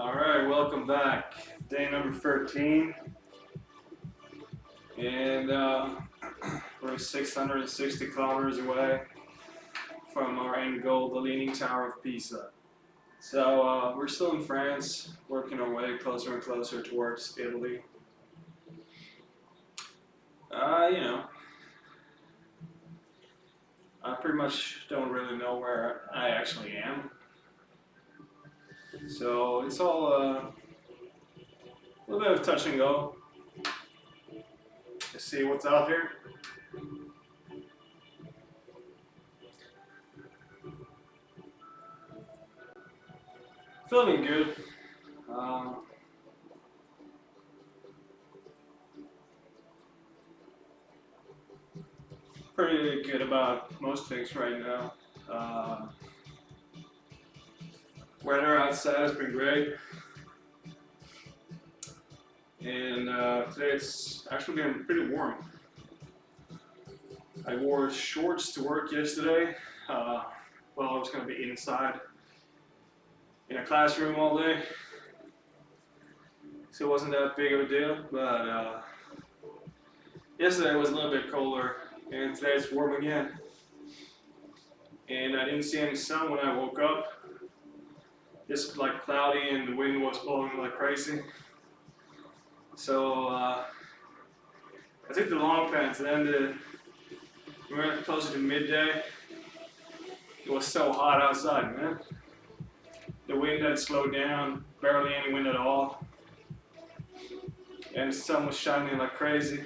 Alright, welcome back. Day number 13. And we're 660 kilometers away from our end goal, the Leaning Tower of Pisa. So we're still in France, working our way closer and closer towards Italy. I pretty much don't really know where I actually am. So it's all a little bit of touch and go. To see what's out here. Feeling good. Pretty good about most things right now. Weather outside has been great. And today it's actually been pretty warm. I wore shorts to work yesterday. I was going to be inside in a classroom all day. So it wasn't that big of a deal. But yesterday was a little bit colder. And today it's warm again. And I didn't see any sun when I woke up. Just like cloudy and the wind was blowing like crazy. So I took the long pants and then we were closer to midday. It was so hot outside, man. The wind had slowed down, barely any wind at all. And the sun was shining like crazy.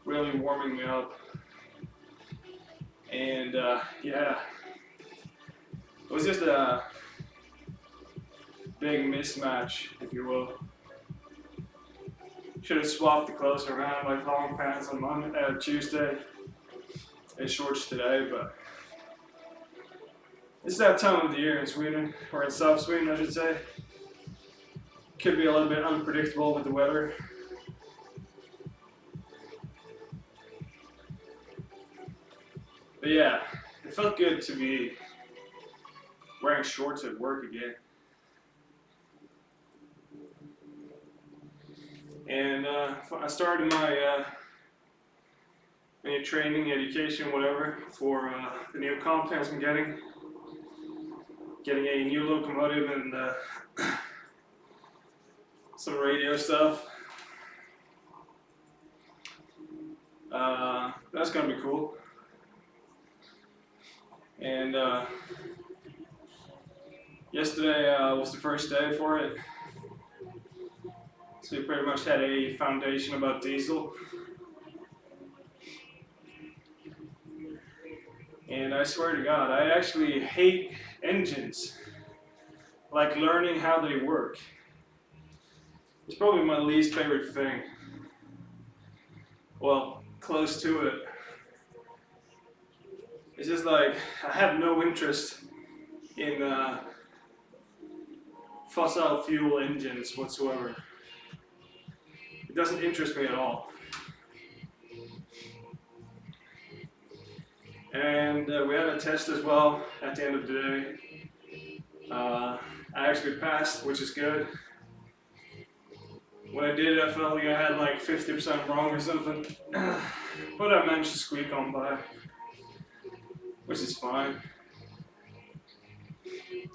Really warming me up. And yeah, it was just a big mismatch, if you will. Should have swapped the clothes around, like long pants on Tuesday and shorts today, but it's that time of the year in Sweden, or in South Sweden I should say. Could be a little bit unpredictable with the weather. But yeah, it felt good to be wearing shorts at work again. And I started my training, education, whatever, for the new competence I'm getting a new locomotive and some radio stuff. That's gonna be cool. And yesterday was the first day for it. So we pretty much had a foundation about diesel. And I swear to God, I actually hate engines. Like learning how they work. It's probably my least favorite thing. Well, close to it. It's just like, I have no interest in fossil fuel engines whatsoever. It doesn't interest me at all. And we had a test as well at the end of the day. I actually passed, which is good. When I did it, I felt like I had like 50% wrong or something. But I managed to squeak on by, which is fine.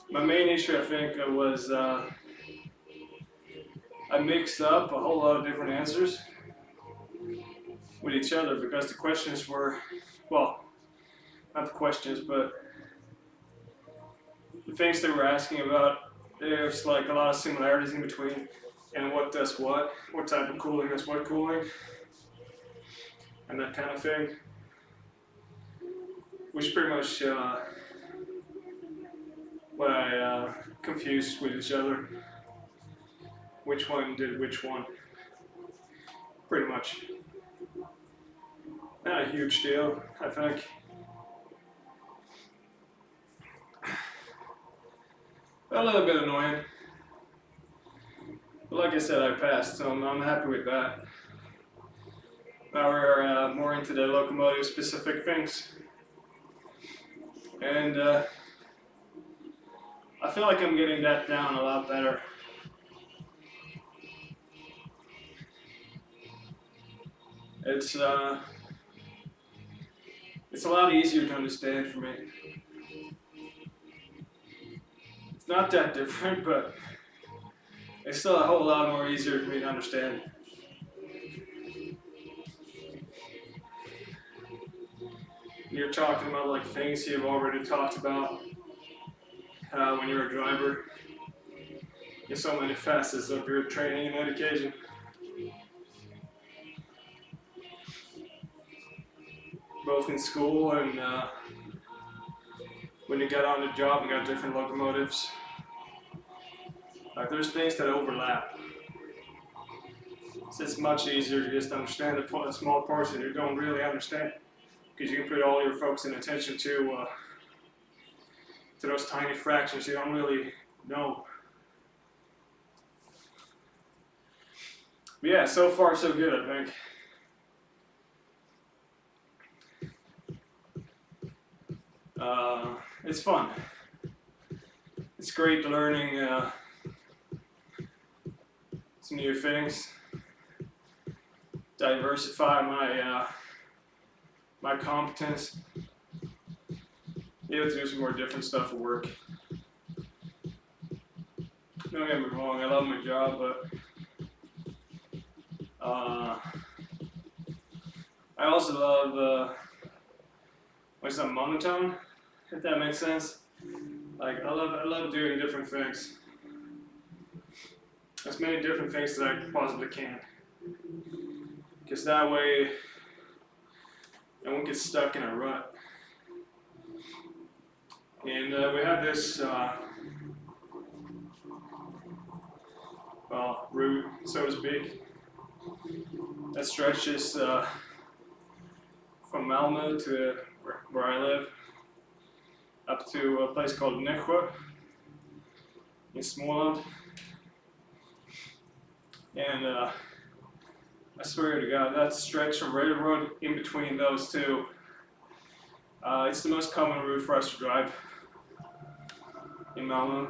My main issue, I think, was I mixed up a whole lot of different answers with each other because the questions were, well, not the questions, but the things they were asking about, there's like a lot of similarities in between, and what does what type of cooling does what cooling, and that kind of thing, which pretty much what I confused with each other, which one did which one, pretty much. Not a huge deal, I think. A little bit annoying. But like I said, I passed, so I'm happy with that. Now we're more into the locomotive specific things. And I feel like I'm getting that down a lot better. It's uh, it's a lot easier to understand for me. It's not that different, but it's still a whole lot more easier for me to understand. You're talking about like things you've already talked about when you're a driver. There's so many facets of your training and education. Both in school and when you get on the job and got different locomotives. Like there's things that overlap. So it's much easier to just understand a small portion you don't really understand because you can put all your focus and attention to those tiny fractions you don't really know. But yeah, so far so good, I think. It's fun. It's great learning some new things. Diversify my competence. Be able to do some more different stuff at work. Don't get me wrong, I love my job, but I also love when it's not monotone, if that makes sense. Like I love doing different things. As many different things that I possibly can. Because that way I won't get stuck in a rut. And we have this route, so to speak, that stretches from Malmö to where I live up to a place called Nässjö in Småland. And I swear to God, that stretch of railroad in between those two, it's the most common route for us to drive in Malmö.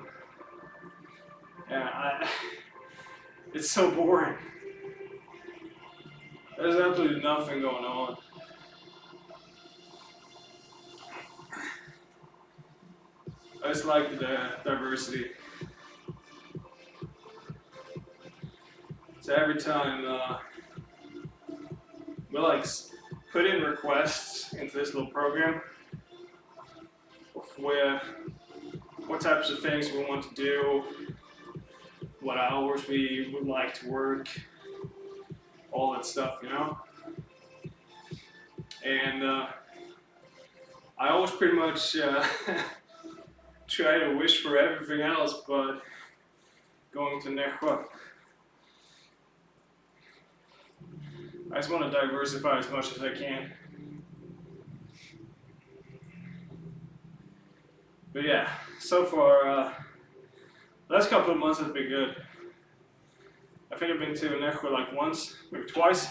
And it's so boring. There's absolutely nothing going on. I just like the diversity. So every time we like put in requests into this little program with what types of things we want to do, what hours we would like to work, all that stuff, you know. And I always pretty much try to wish for everything else but going to Nässjö. I just want to diversify as much as I can. But yeah, so far, last couple of months have been good. I think I've been to Nässjö like once, maybe twice.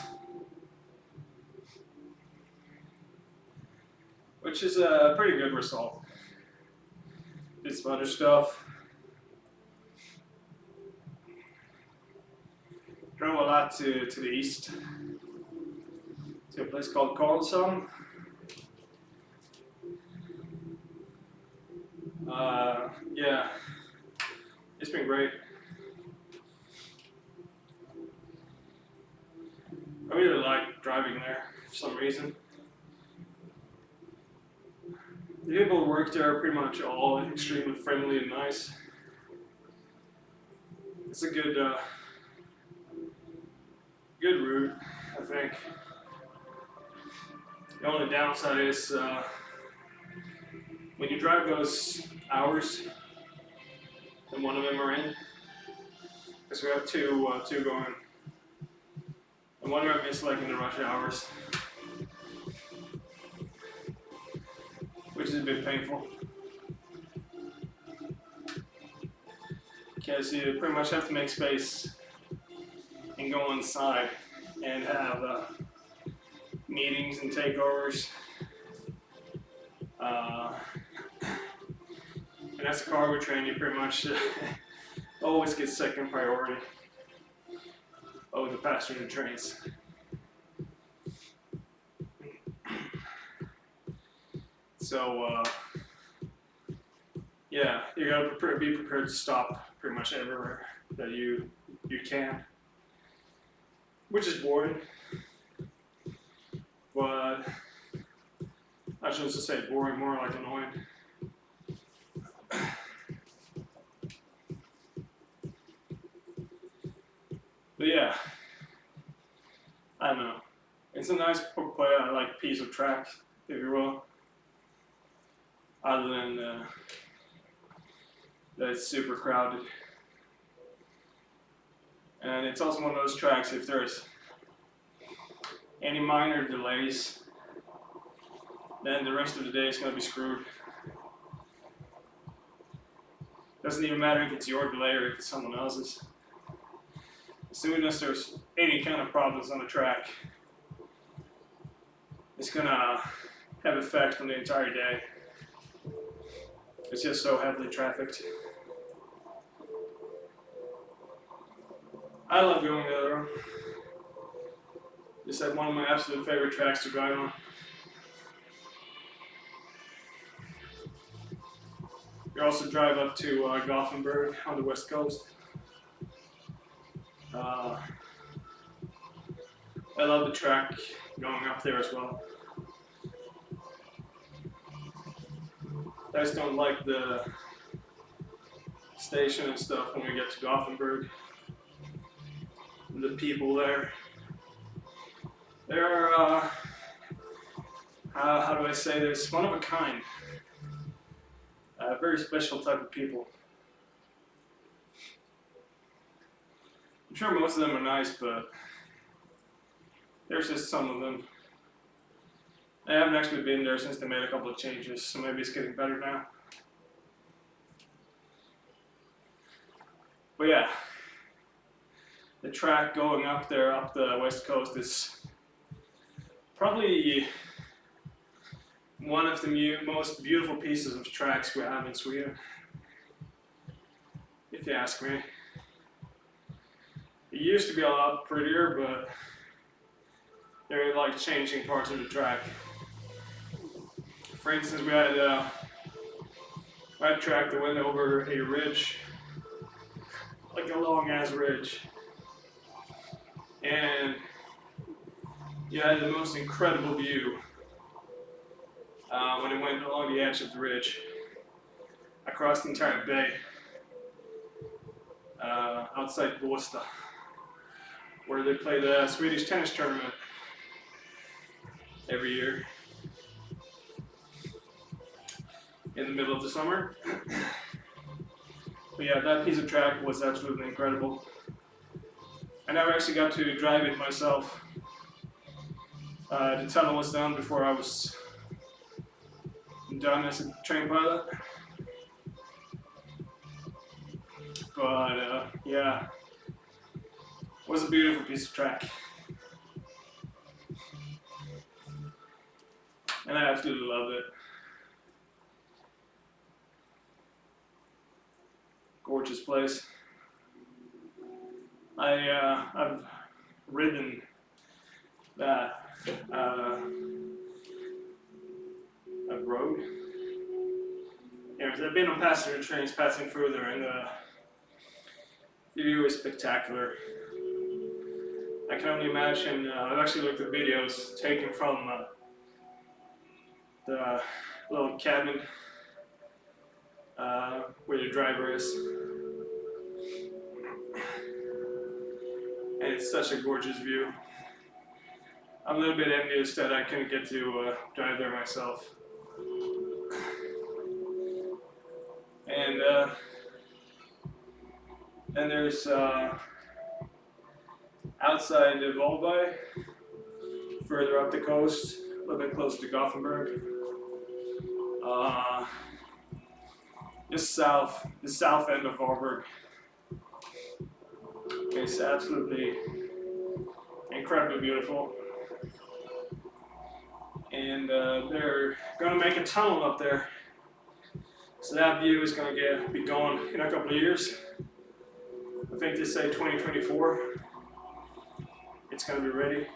Which is a pretty good result. Did some other stuff. Drove a lot to the east, to a place called Karlshamn. Yeah, it's been great. I really like driving there for some reason. The people who work there are pretty much all extremely friendly and nice. It's a good route, I think. The only downside is when you drive those hours, and one of them are in, because we have two going, and one of them is like in the rush hours, which is a bit painful. Because you pretty much have to make space and go inside and have meetings and takeovers. And And as a cargo train, you pretty much always get second priority over the passenger trains. So yeah, you gotta be prepared to stop pretty much everywhere that you can, which is boring. But I shouldn't just say boring, more like annoying. But yeah, I don't know. It's a nice play. I like piece of track, if you will. Other than that it's super crowded. And it's also one of those tracks, if there's any minor delays, then the rest of the day is going to be screwed. Doesn't even matter if it's your delay or if it's someone else's. As soon as there's any kind of problems on the track, it's going to have effect on the entire day. It's just so heavily trafficked. I love going the other road. It's like one of my absolute favorite tracks to drive on. You also drive up to Gothenburg on the west coast. I love the track going up there as well. I just don't like the station and stuff when we get to Gothenburg. The people there, they're, how do I say this, one of a kind. Very special type of people. I'm sure most of them are nice, but there's just some of them. I haven't actually been there since they made a couple of changes, so maybe it's getting better now. But yeah, the track going up there, up the west coast, is probably one of the most beautiful pieces of tracks we have in Sweden, if you ask me. It used to be a lot prettier, but they're like changing parts of the track. For instance, we had a track that went over a ridge, like a long ass ridge, and you had the most incredible view when it went along the edge of the ridge across the entire bay outside Båstad, where they play the Swedish tennis tournament every year in the middle of the summer. But yeah, that piece of track was absolutely incredible. I never actually got to drive it myself. The tunnel was done before I was done as a train pilot. But yeah, it was a beautiful piece of track. And I absolutely loved it. Gorgeous place. I've ridden that road. I've been on passenger trains passing through there, and the view is spectacular. I can only imagine. I've actually looked at videos taken from the little cabin where the driver is. And it's such a gorgeous view. I'm a little bit envious that I couldn't get to drive there myself. And then there's outside of Volby, further up the coast, a little bit closer to Gothenburg. Just the south end of Varberg. It's absolutely incredibly beautiful. And they're going to make a tunnel up there So that view is going to be gone in a couple of years. I think they say 2024. It's going to be ready.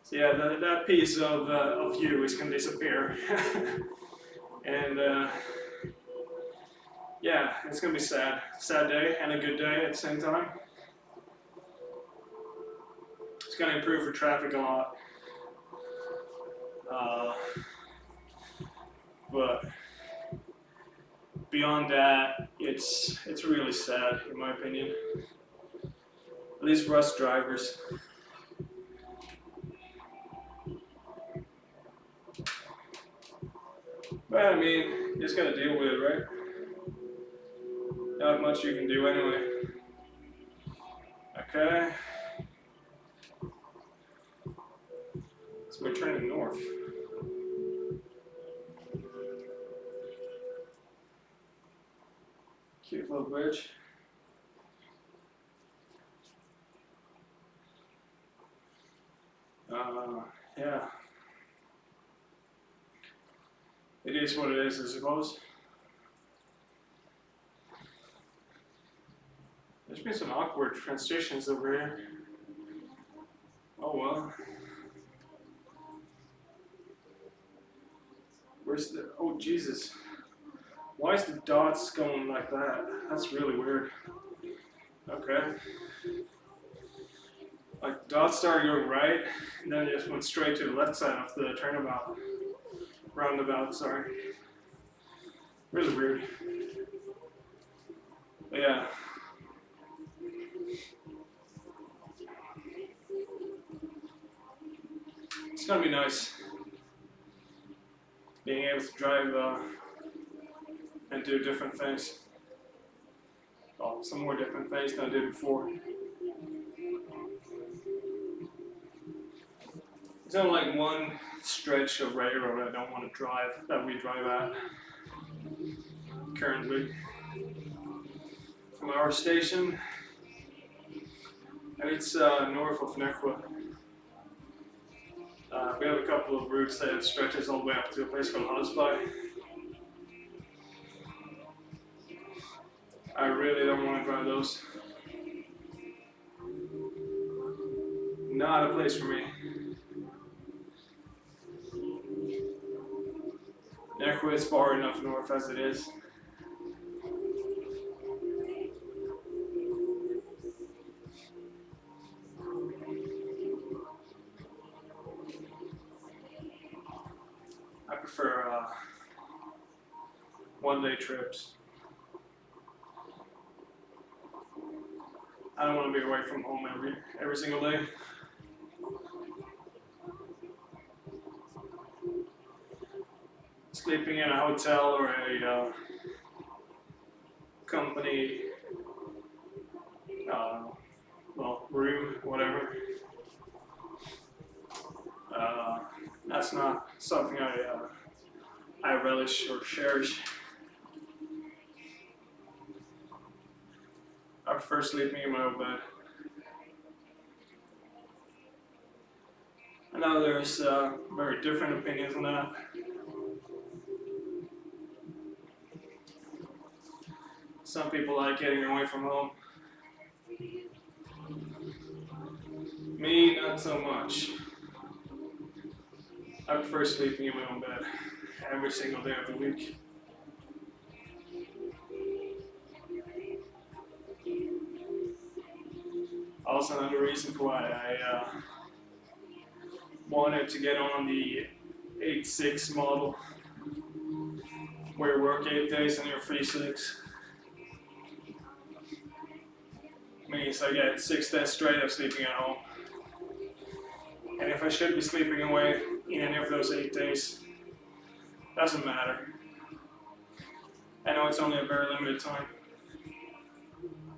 So yeah, that piece of view is going to disappear. And yeah, it's going to be sad. Sad day and a good day at the same time. It's going to improve for traffic a lot. But beyond that, it's really sad in my opinion. At least for us drivers. But I mean, you just gotta deal with it, right? Not much you can do anyway. Okay. So we're turning north. Cute little bridge. Yeah. It is what it is, I suppose. There's been some awkward transitions over here. Oh well. Where's the, oh Jesus. Why is the dots going like that? That's really weird. Okay. Like dots started going right, and then it just went straight to the left side of the turnabout. Roundabout, sorry. Really weird. But yeah. It's gonna be nice being able to drive and do different things. Well, some more different things than I did before. There's only like one stretch of railroad I don't want to drive, that we drive at currently. From our station, and it's north of Nekwa. We have a couple of routes that stretches all the way up to a place called Husby. I really don't want to drive those. Not a place for me. Nekwa is far enough north as it is. I prefer one-day trips. I don't want to be away from home every single day. Sleeping in a hotel or a company well, room, whatever. That's not something I relish or cherish. I prefer sleeping in my own bed. I know there's very different opinions on that. Some people like getting away from home. Me, not so much. I prefer sleeping in my own bed every single day of the week. Also, another reason for why I wanted to get on the 8-6 model, where you work 8 days and you're free 6. Means I get 6 days straight of sleeping at home. And if I should be sleeping away in any of those 8 days, doesn't matter. I know it's only a very limited time.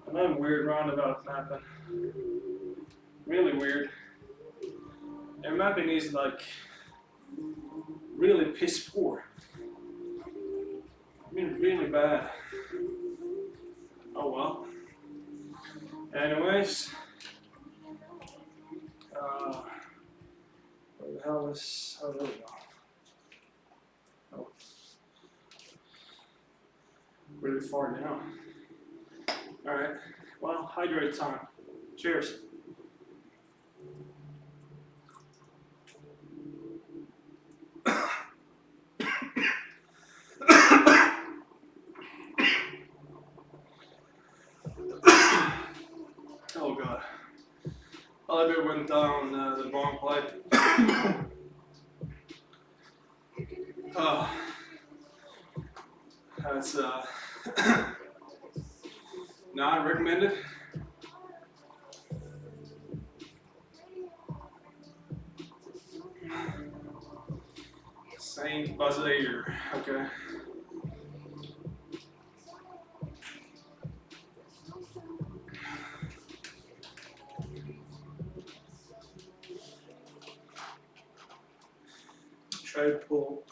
Another weird roundabout mapping. Really weird. Their mapping is like really piss poor. I mean, really bad. Oh well. Anyways, where the hell is? Oh, there we go. Oh, pretty far now. Alright, well, hydrate time. Cheers. Oh god. A little bit went down the wrong pipe. Oh, that's not recommended. Saint Bazaar, okay. Try to pull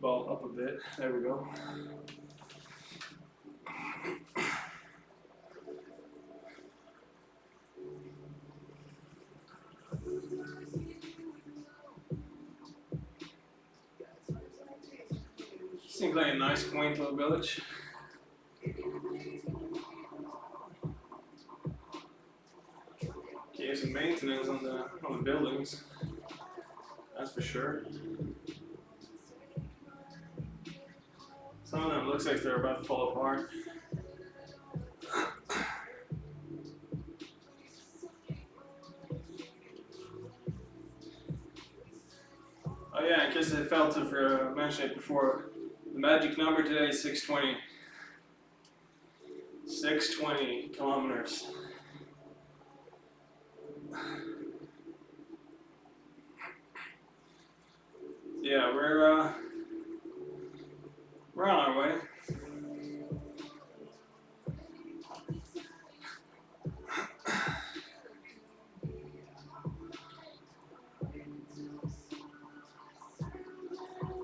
ball up a bit. There we go. Seems like a nice, quaint little village. Okay, some maintenance on the buildings. That's for sure. Some of them looks like they're about to fall apart. Oh yeah, in case I failed to mention it before, the magic number today is 620. 620 kilometers. Yeah, we're on our way.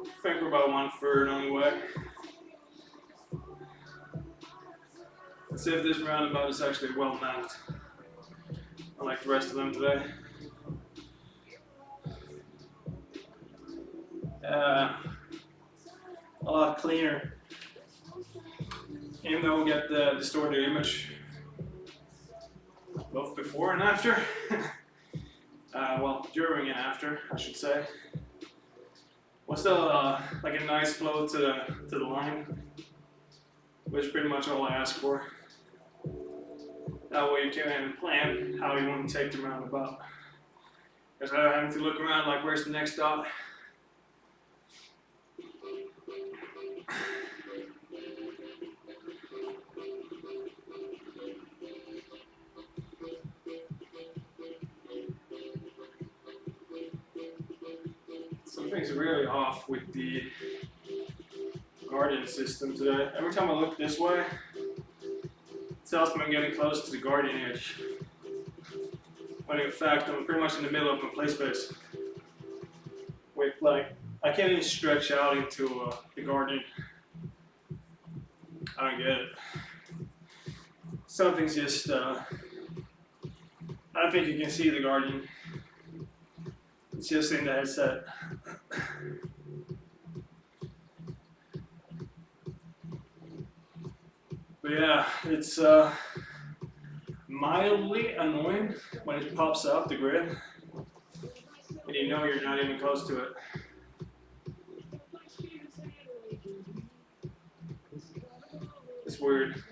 I think we're about 1/3 on the way. Let's see if this roundabout is actually well mapped, unlike the rest of them today. A lot cleaner, even though we'll get the distorted image both before and after. Well, during and after, I should say. Well, still like a nice flow to the line, which is pretty much all I ask for. That way you can plan how you want to take the roundabout. Because I having to look around like, where's the next stop? Something's really off with the guardian system today. Every time I look this way, it tells me I'm getting close to the guardian edge. When in fact, I'm pretty much in the middle of my play space. With like, I can't even stretch out into the guardian. I don't get it. Something's just, I don't think you can see the guardian. It's just in the headset. But yeah, it's mildly annoying when it pops up the grid and you know you're not even close to it. It's weird.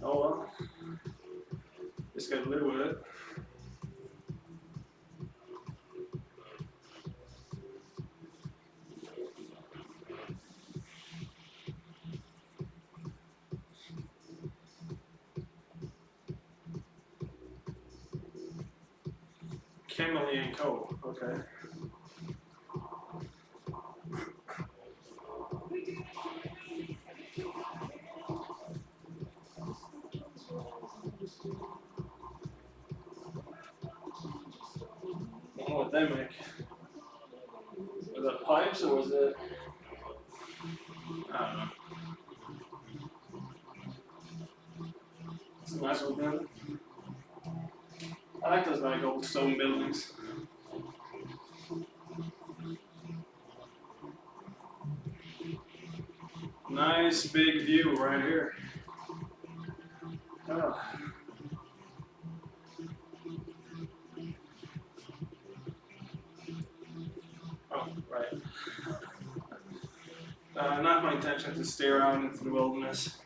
Oh well. Just gotta live with it. Kimberly and Co. Okay. I don't know what they make. Was it pipes or was it? I don't know. It's a nice old building. I like those like old stone buildings. nice big view right here. Oh. Oh, right. Not my intention to stay around into the wilderness.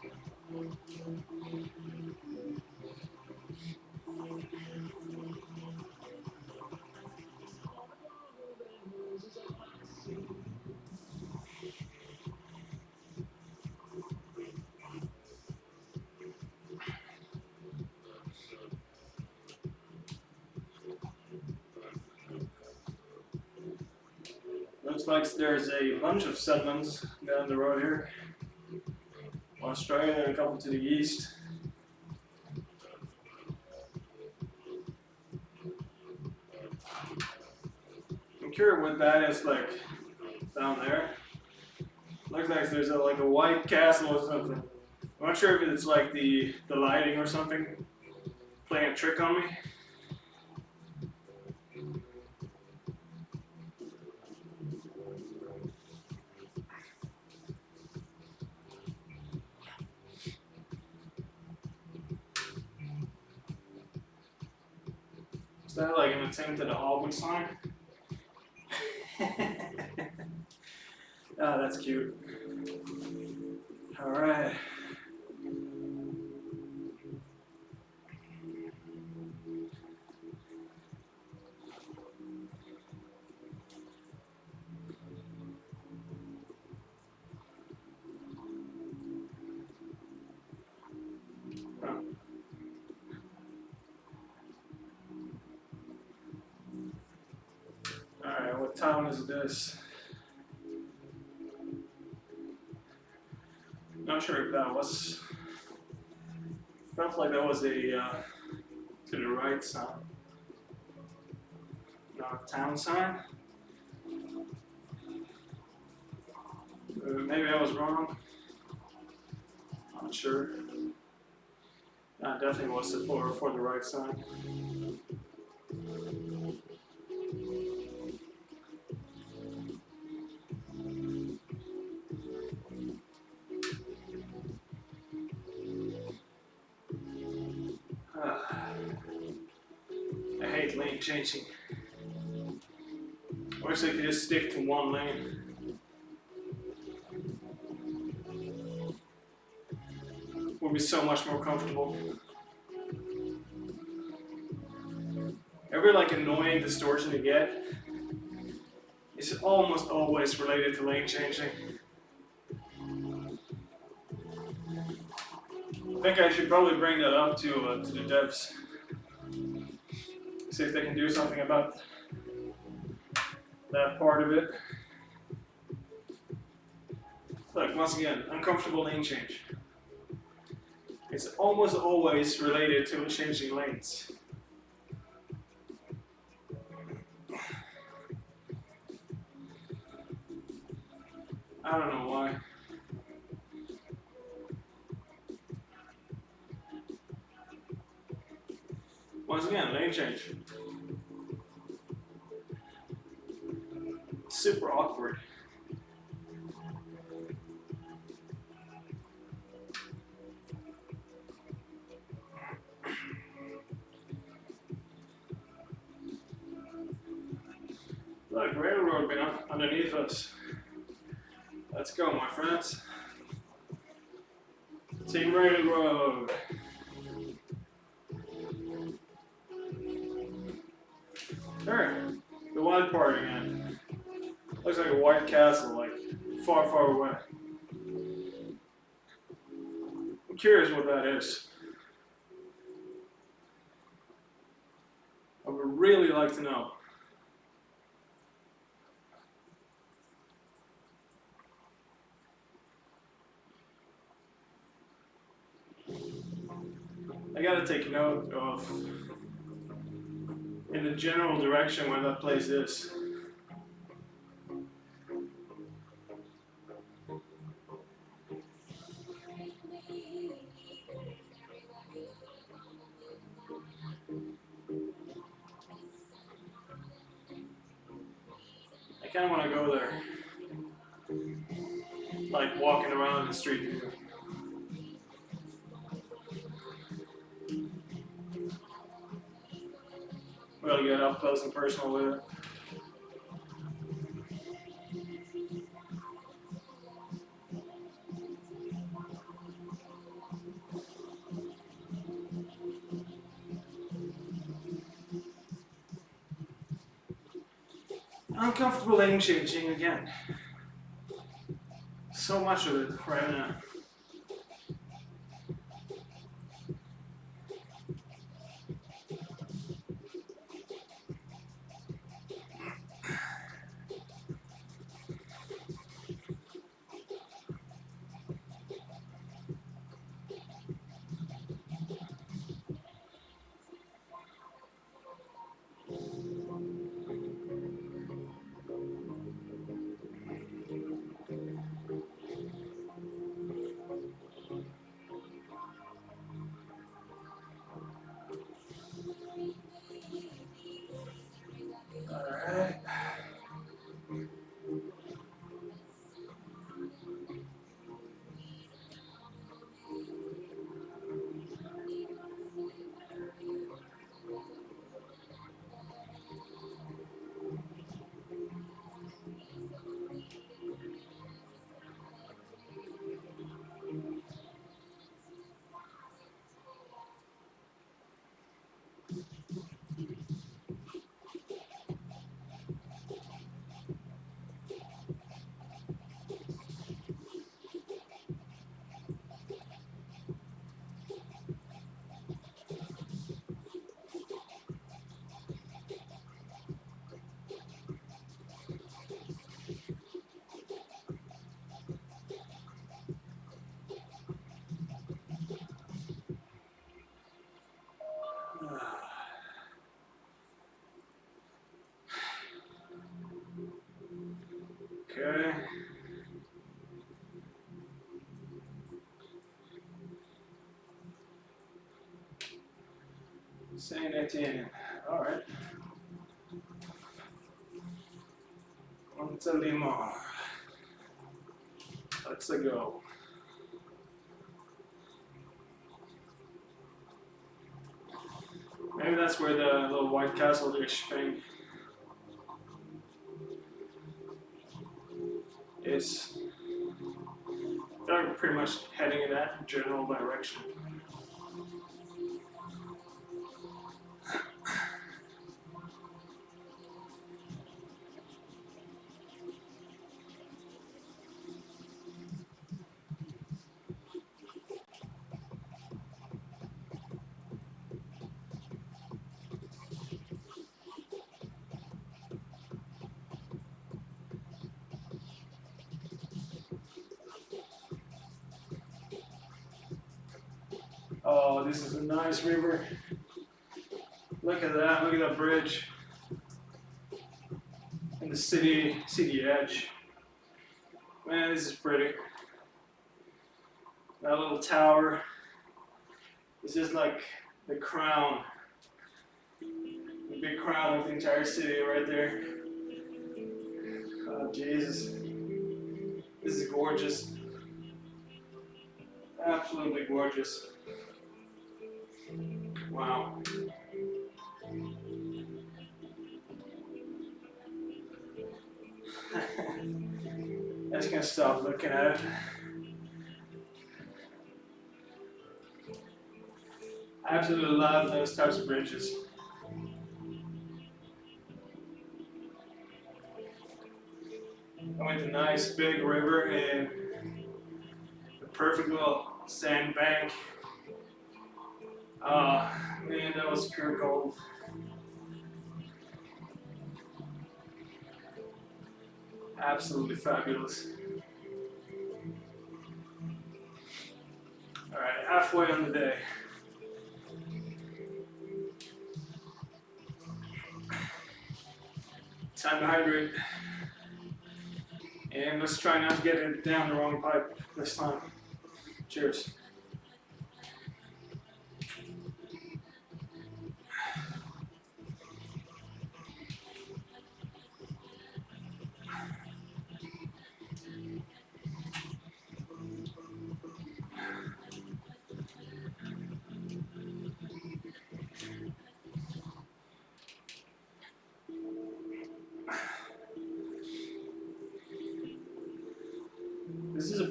Looks like there's a bunch of settlements down the road here. Australia and a couple to the east. I'm curious what that is like down there. Looks like there's like a white castle or something. I'm not sure if it's like the lighting or something playing a trick on me. Is that like an attempt at a Hollywood sign? Ah, that's cute. All right. Alright, what town is this? Not sure if that was. Felt like that was a to the right sign. Not a town sign. Maybe I was wrong. Not sure. Definitely was for the right sign. I hate lane changing. I wish I could just stick to one lane. Would be so much more comfortable. Every like annoying distortion you get is almost always related to lane changing. I think I should probably bring that up to the devs. See if they can do something about that part of it. Look, once again, uncomfortable lane change. It's almost always related to changing lanes. I don't know why. Once again, lane change. Super awkward. Look, railroad been underneath us. Let's go, my friends. Team Railroad. There, the white part again. Looks like a white castle, like far, far away. I'm curious what that is. I would really like to know. I gotta take note of in the general direction where that place is. I kind of want to go there. like walking around the street view. Really get up close and personal with it. Uncomfortable lane changing again. So much of it right now. Alright. Okay. Saint Etienne. Alright. On to Limor. Let's go. Maybe that's where the little White Castle-ish thing is. They're pretty much heading in that general direction. Oh, this is a nice river. Look at that, look at that bridge. And the city edge. Man, this is pretty. That little tower. This is like the crown. The big crown of the entire city right there. Oh, Jesus. This is gorgeous. Absolutely gorgeous. Wow. I just can't stop looking at it. I absolutely love those types of bridges. I went to a nice big river and the perfect little sand bank. Oh, man, that was pure gold. Absolutely fabulous. All right, halfway on the day. Time to hydrate. And let's try not to get it down the wrong pipe this time. Cheers.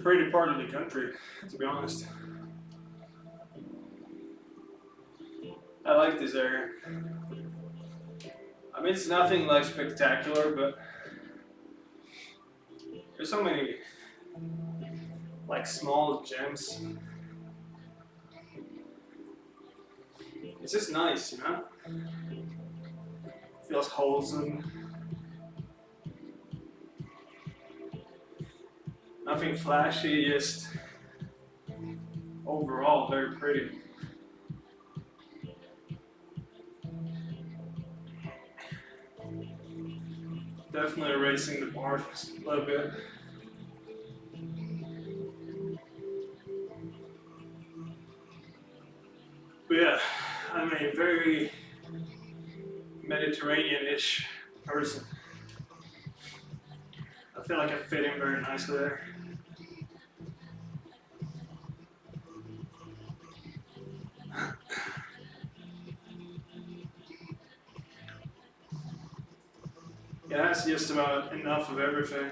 pretty part of the country, to be honest. I like this area. I mean, it's nothing like spectacular, but there's so many like small gems. It's just nice, you know? Feels wholesome. Nothing flashy, just overall very pretty. Definitely raising the bar a little bit. But yeah, I'm a very Mediterranean-ish person. I feel like I fit in very nicely there. Yeah, that's just about enough of everything.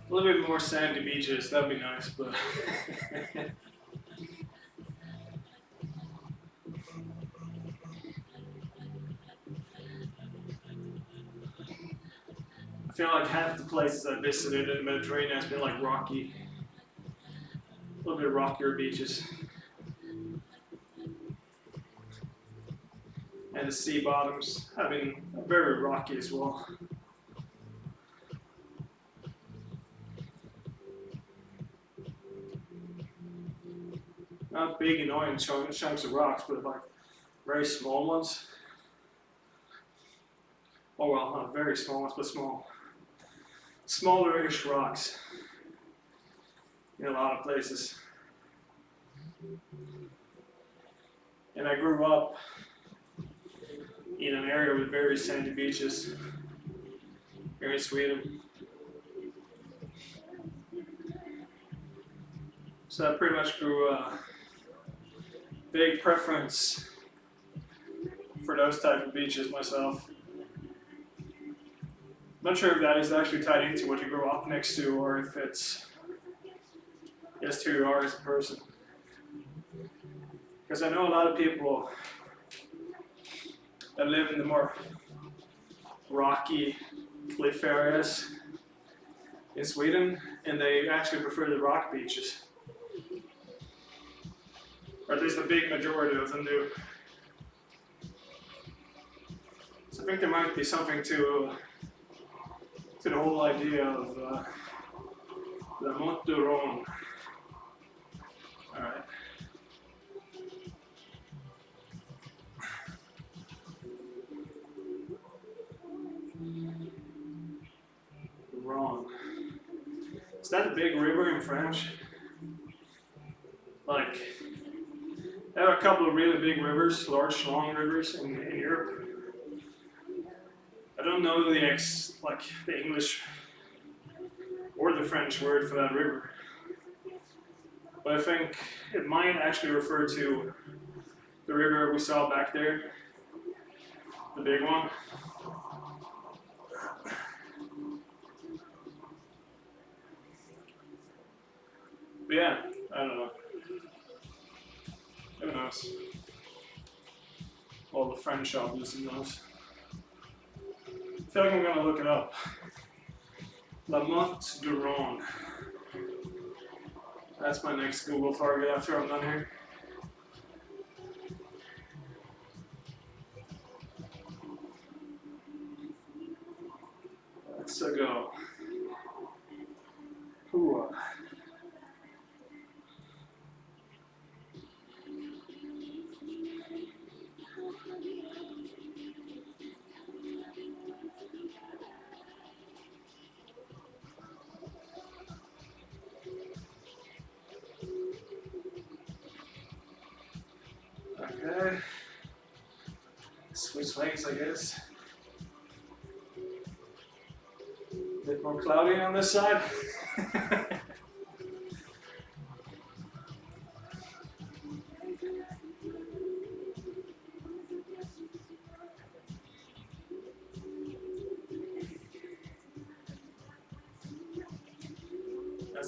A little bit more sandy beaches, that'd be nice, but I feel like half the places I visited in the Mediterranean has been like rocky, a little bit rockier beaches. And the sea bottoms have been very rocky as well. Not big annoying chunks of rocks, but like very small ones. Oh well, not very small ones, but small. Smaller-ish rocks in a lot of places. And I grew up in an area with very sandy beaches here in Sweden. So I pretty much grew a big preference for those type of beaches myself. Not sure if that is actually tied into what you grew up next to or if it's just who you are as a person. Because I know a lot of people that live in the more rocky cliff areas in Sweden, and they actually prefer the rock beaches. Or at least a big majority of them do. So I think there might be something to the whole idea of the Monturon. Alright. Wrong. Is that a big river in French? Like, there are a couple of really big rivers, large, long rivers in Europe. I don't know the English or the French word for that river, but I think it might actually refer to the river we saw back there, the big one. But yeah, I don't know. Who knows? All the French obviously knows. I feel like I'm gonna look it up. La Motte du Rhône. That's my next Google target after I'm done here. Let's go. Ooh. Okay. Switch lanes, I guess. A bit more cloudy on this side.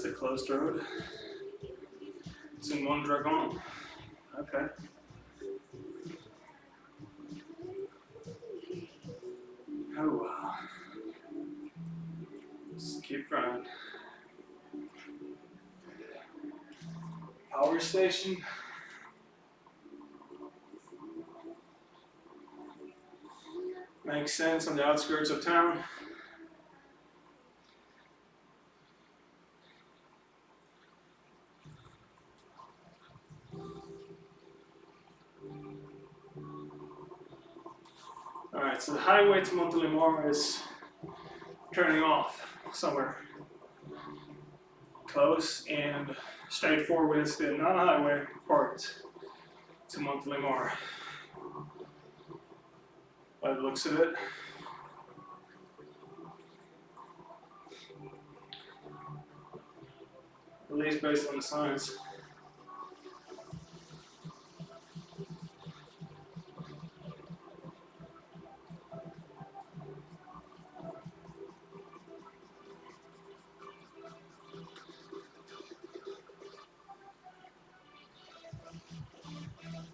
a closed road. It's in Mondragon. Okay. Oh wow. Just keep running. Power station. Makes sense on the outskirts of town. Alright, so the highway to Montélimar is turning off somewhere close and straightforward. It's the non-highway part to Montélimar. By the looks of it. At least based on the signs.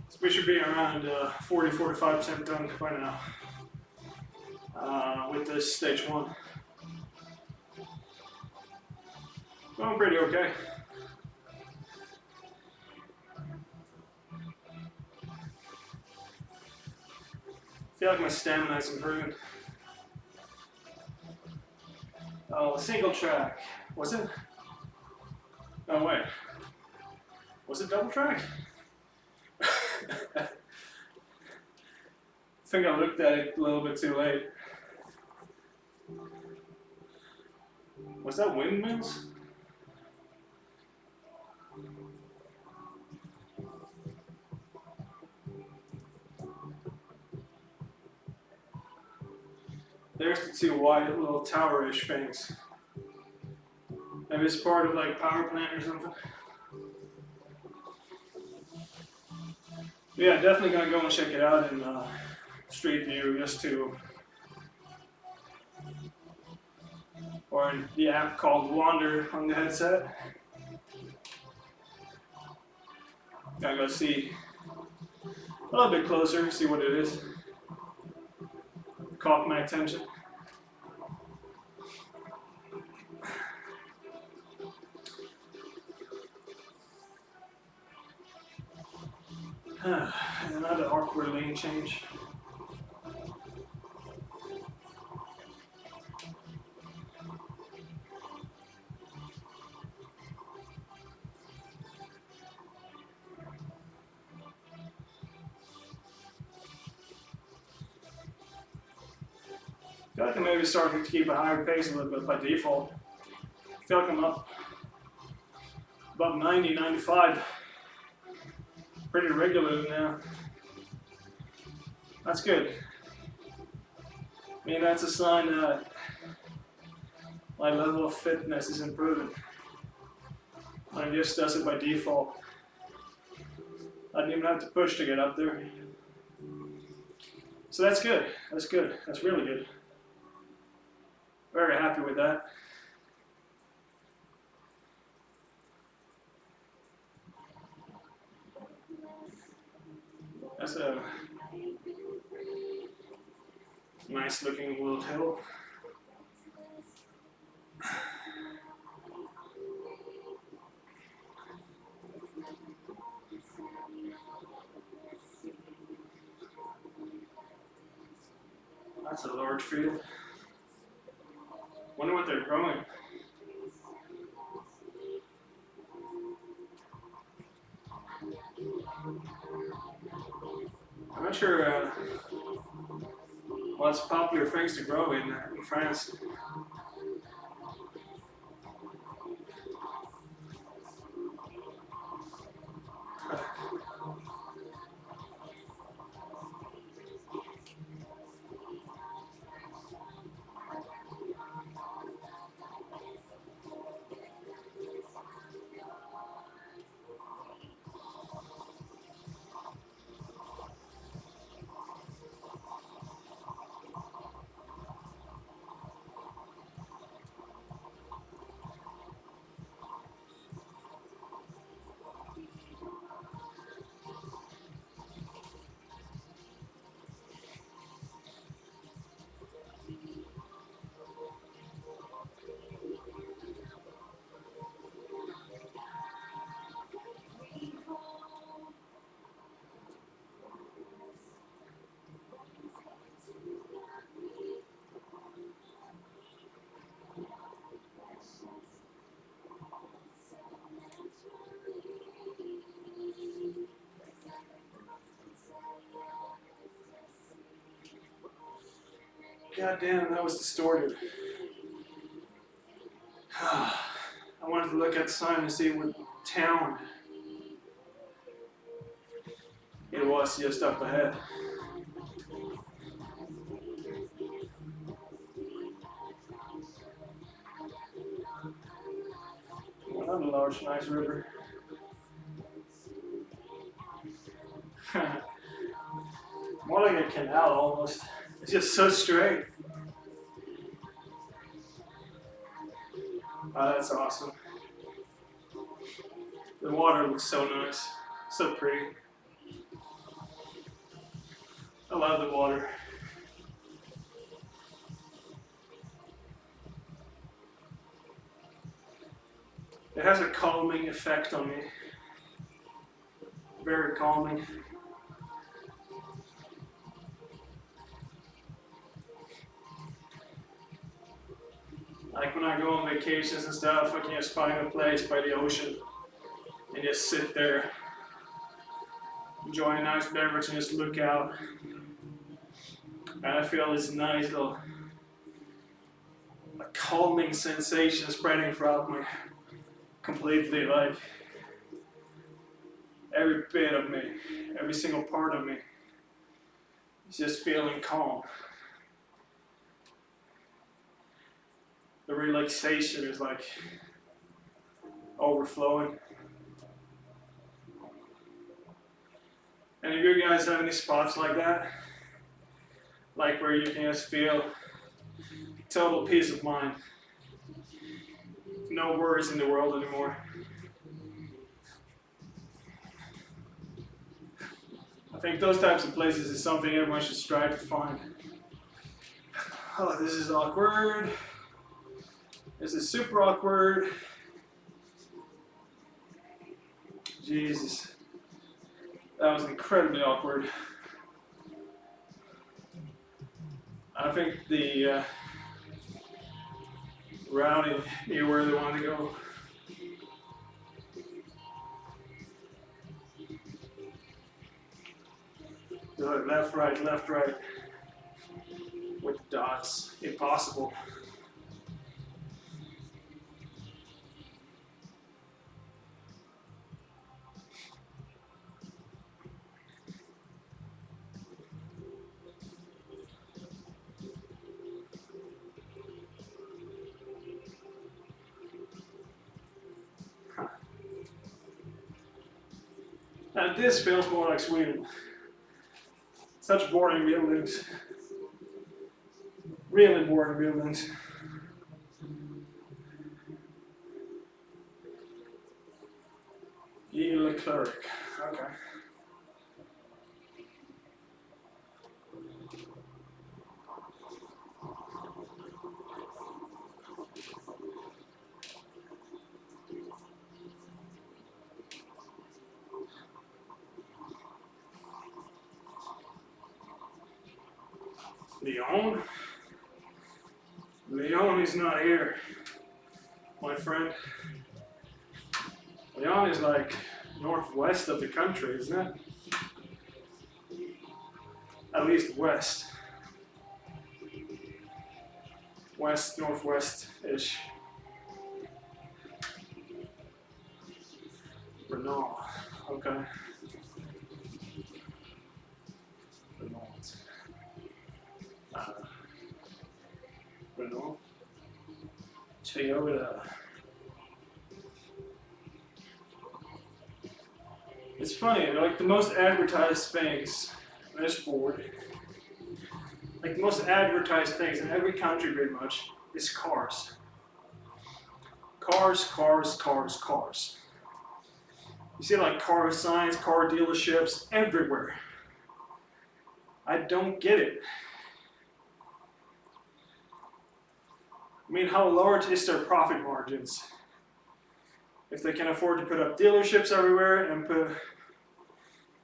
So we should be around 40-45% done by now with this stage 1. Going pretty okay. I feel like my stamina is improving. Oh, single track. Was it? Oh, wait. Was it double track? I think I looked at it a little bit too late. Was that windmills? There's the two white little tower-ish things. Maybe it's part of like power plant or something. Yeah, definitely gonna go and check it out in Street View just to, or in the app called Wander on the headset. Gotta go see a little bit closer, see what it is. Caught my attention. Another awkward lane change. I feel like I'm maybe starting to keep a higher pace a little bit by default. I feel like I'm up about 90, 95 pretty regularly now. That's good. I mean, that's a sign that my level of fitness is improving. I just does it by default. I didn't even have to push to get up there. So that's good. That's good. That's really good. Very happy with that. That's a nice looking little hill. That's a large field. Wonder what they're growing. I'm not sure what's popular things to grow in France. God damn, that was distorted. I wanted to look at the sign and see what town it was just up ahead. Another large, nice river. More like a canal almost. It's just so straight. Oh, that's awesome. The water looks so nice, so pretty. I love the water. It has a calming effect on me. Very calming. Like when I go on vacations and stuff, I can just find a place by the ocean and just sit there, enjoy a nice beverage and just look out. And I feel this nice little calming sensation spreading throughout me completely, like every bit of me, every single part of me is just feeling calm. The relaxation is like overflowing. Any of you guys have any spots like that? Like where you can just feel total peace of mind. No worries in the world anymore. I think those types of places is something everyone should strive to find. Oh, this is awkward. This is super awkward. Jesus. That was incredibly awkward. I think the routing knew where they wanted to go. Good, left, right. With dots. Impossible. Now this feels more like Sweden. Such boring buildings. Really boring buildings. Leclerc. Okay. Lyon? Lyon is not here, my friend. Lyon is like northwest of the country, isn't it? At least west. West, northwest-ish. Renault. Okay. Renault. Renault. Toyota. It's funny, like the most advertised things, there's Ford. Like the most advertised things in every country pretty much is cars. Cars. You see like car signs, car dealerships everywhere. I don't get it. I mean, how large is their profit margins? If they can afford to put up dealerships everywhere and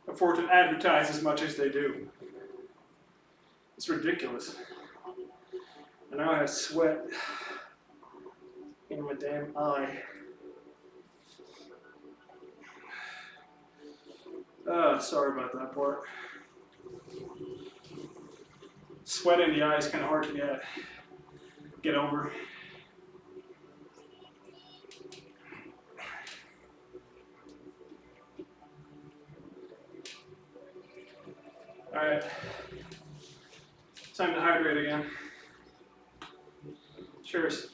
afford to advertise as much as they do. It's ridiculous. And now I have sweat in my damn eye. Sorry about that part. Sweat in the eye is kind of hard to get over. All right, time to hydrate again. Cheers.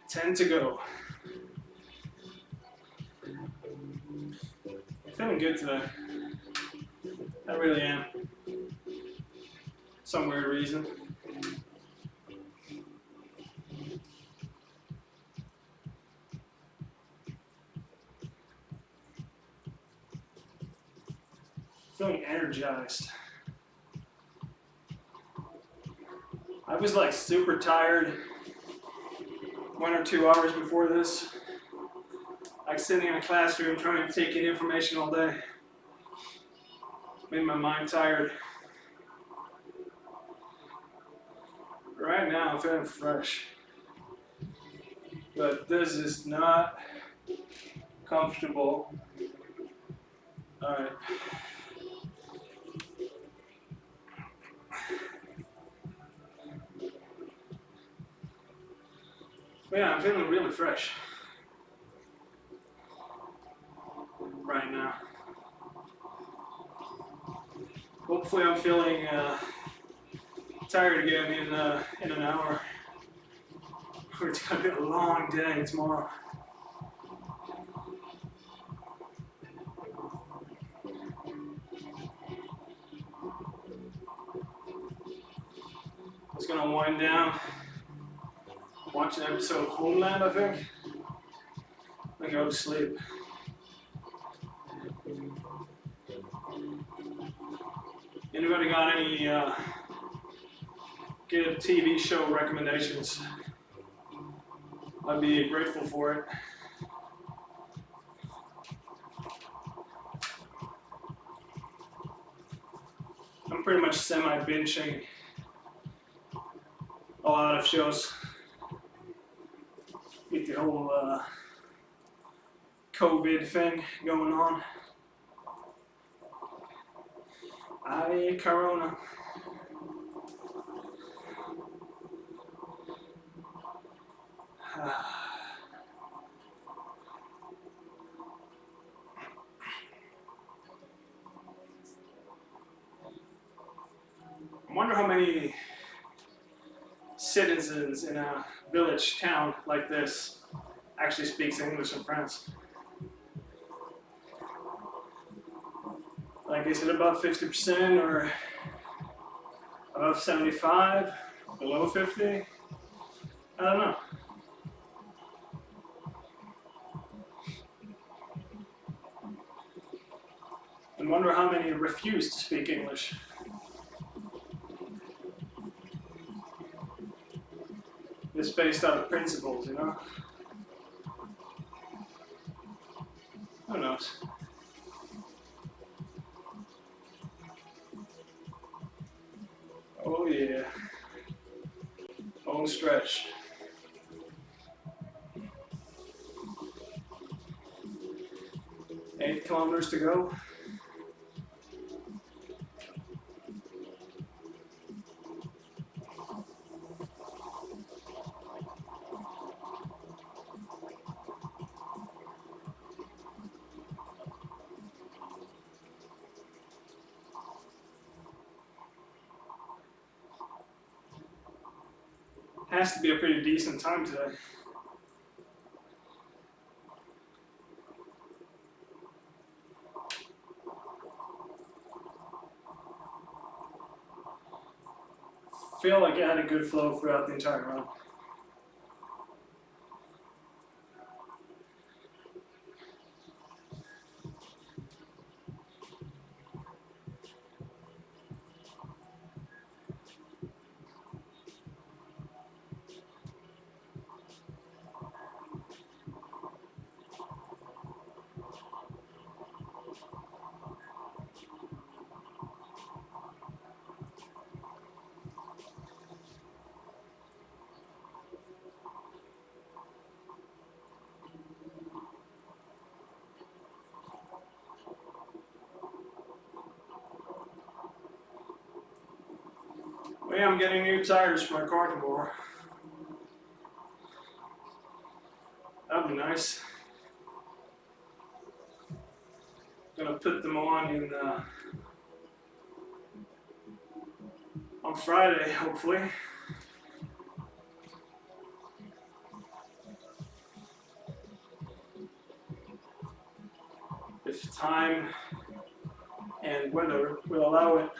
Ten to go. Feeling good today. I really am. Some weird reason. Feeling energized. I was like super tired 1 or 2 hours before this. Like sitting in a classroom trying to take in information all day. Made my mind tired. Right now I'm feeling fresh. But this is not comfortable. Alright. But yeah, I'm feeling really fresh right now. Hopefully I'm feeling tired again in an hour. It's gonna be a long day tomorrow. It's gonna wind down. Watch an episode of Homeland, I think. Then go to sleep. Anybody got any good TV show recommendations? I'd be grateful for it. I'm pretty much semi-binging a lot of shows with the whole COVID thing going on. Ay, Corona. I wonder how many citizens in a village town like this actually speaks English in France. Like, is it above 50% or above 75, below 50? I don't know. I wonder how many refuse to speak English. It's based out of principles, you know? Who knows? Oh yeah. Home stretch. Eight kilometers to go. Has to be a pretty decent time today. Feel like I had a good flow throughout the entire run. yeah, I'm getting new tires for my car tomorrow. That'd be nice. Gonna put them on Friday, hopefully. If time and weather will allow it.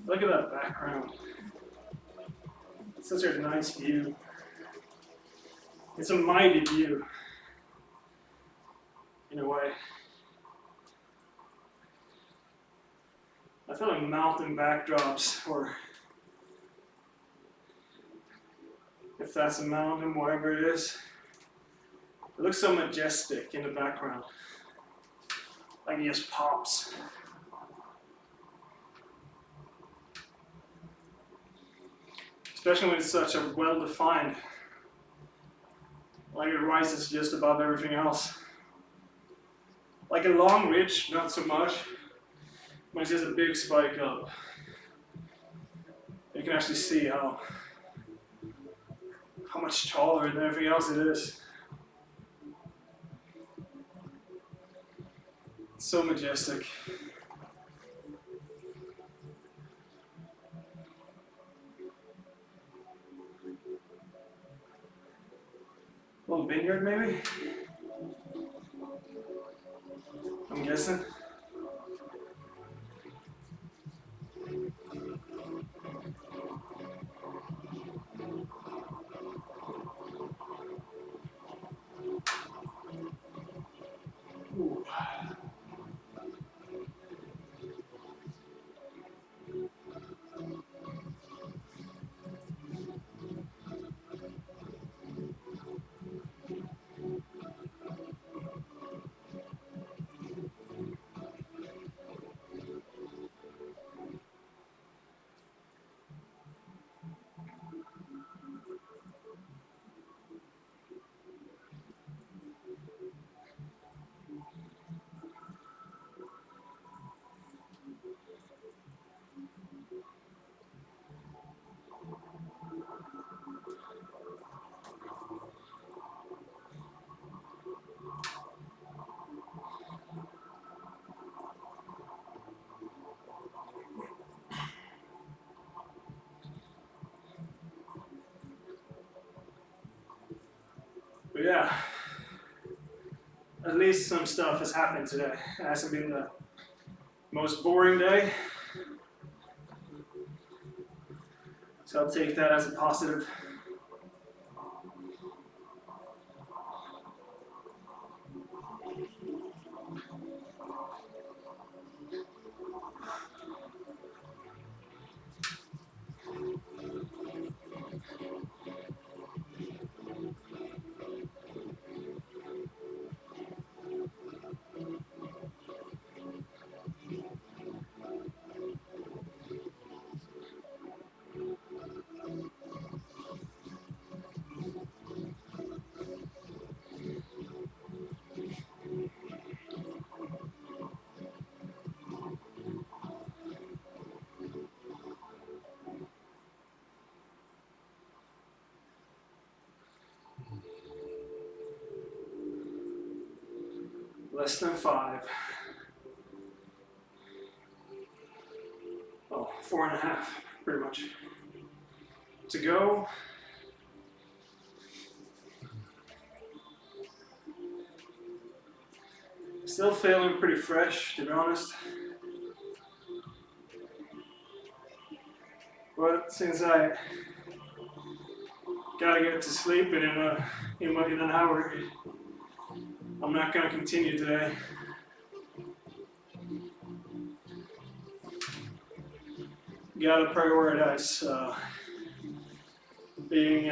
Look at that background. It's such a nice view. It's a mighty view, in a way. I feel like mountain backdrops, or if that's a mountain, whatever it is, it looks so majestic in the background. Like it just pops. Especially when it's such a well-defined, like it rises just above everything else. Like a long ridge, not so much, but it's just a big spike up. You can actually see how much taller than everything else it is. It's so majestic. A little vineyard, maybe? I'm guessing. Ooh. But yeah, at least some stuff has happened today. It hasn't been the most boring day. So I'll take that as a positive. Less than 5. Oh, 4.5, pretty much. To go. Still feeling pretty fresh, to be honest. But since I Gotta get to sleep in an hour. I'm not gonna continue today. Gotta prioritize being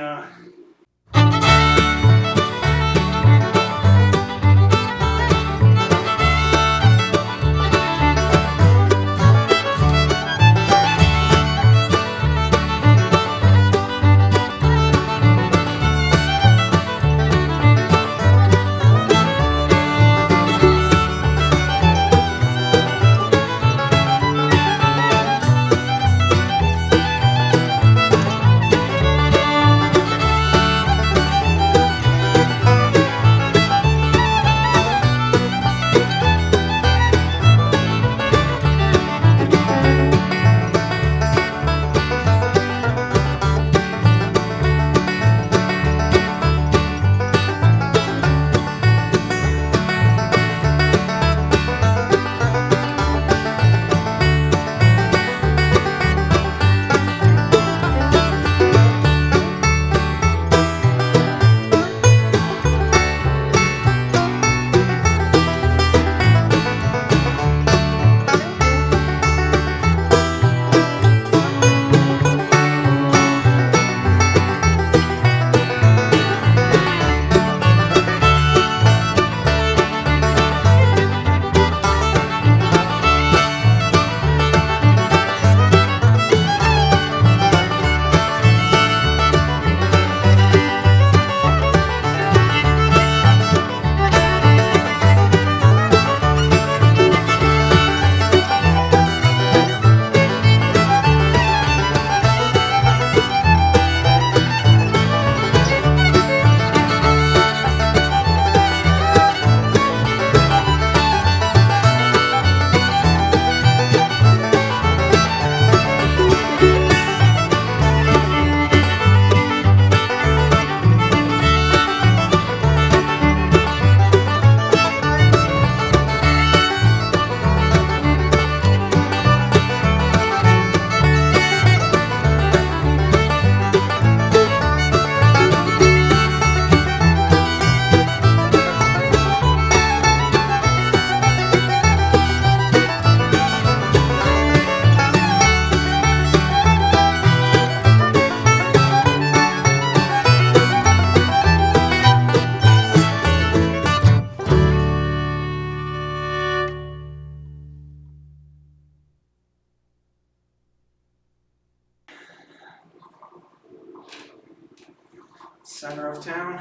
center of town.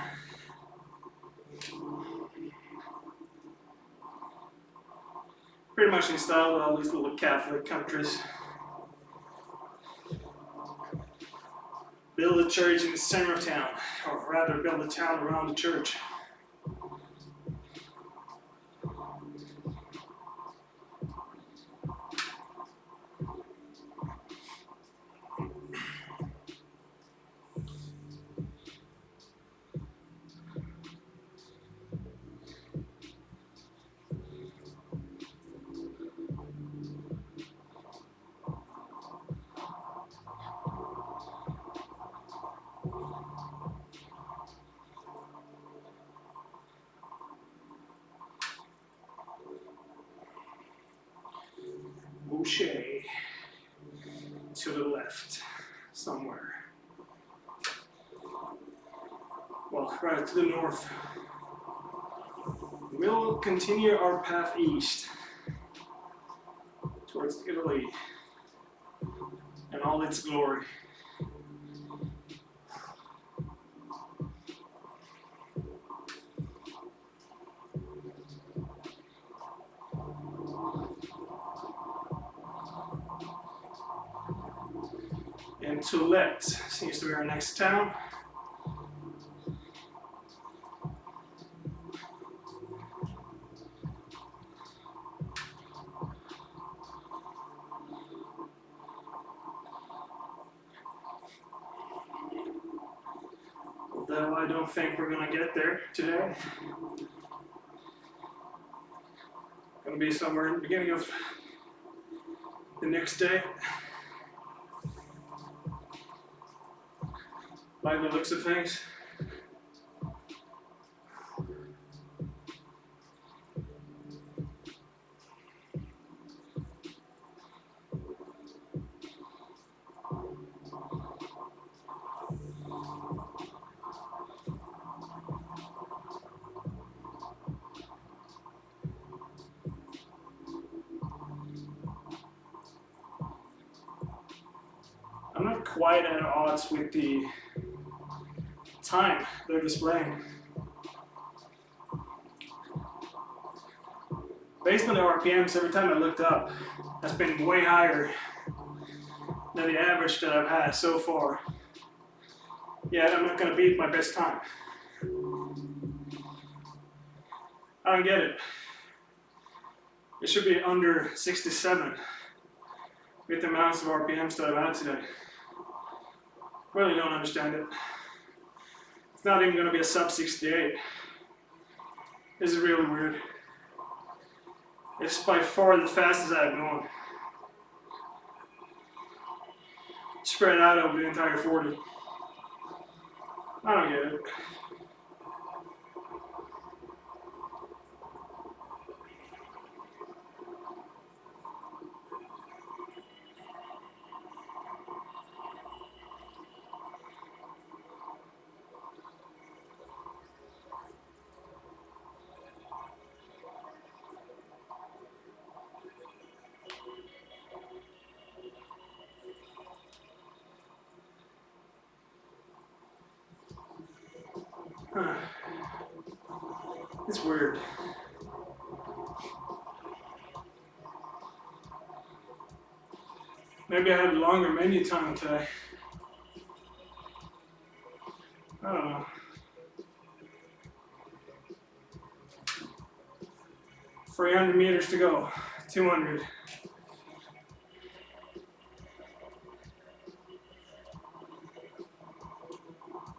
Pretty much in style with all these little Catholic countries. Build a church in the center of town, or rather build a town around the church. Boucher to the left somewhere. Well, right to the north. We'll continue our path east towards Italy and all its glory. And Toulette seems to be our next town. Although I don't think we're gonna get there today. Gonna be somewhere in the beginning of the next day. Like the looks of things. I'm not quite at odds with the time they're displaying. Based on the RPMs, every time I looked up, that's been way higher than the average that I've had so far. Yeah, I'm not gonna beat my best time. I don't get it. It should be under 67 with the amounts of RPMs that I've had today. Really don't understand it. It's not even gonna be a sub 68. This is really weird. It's by far the fastest I've gone. Spread out over the entire 40. I don't get it. It's weird. Maybe I had a longer menu time today. I don't know. 300 meters to go. 200.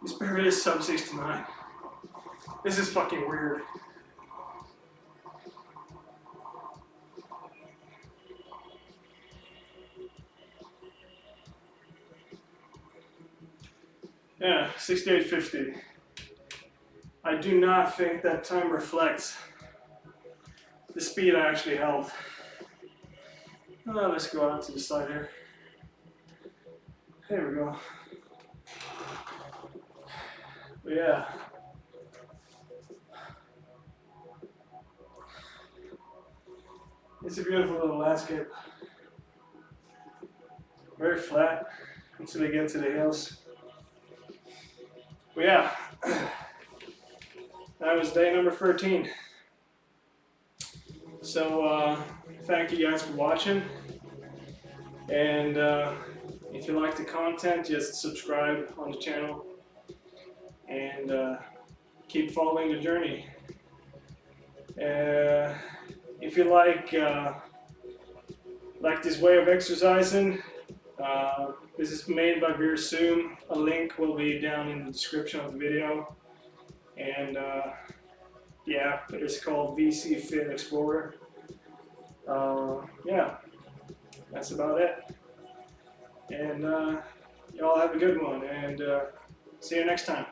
This bear is sub 69. This is fucking weird. Yeah, 68.50. I do not think that time reflects the speed I actually held. Let's go out to the side here. There we go. But yeah. It's a beautiful little landscape. Very flat until they get to the hills. But yeah, that was day number 13. So thank you guys for watching. And if you like the content, just subscribe on the channel and keep following the journey. If you like this way of exercising, this is made by Virtual. A link will be down in the description of the video. And yeah, it's called VZfit Explorer. Yeah, that's about it. And y'all have a good one, and see you next time.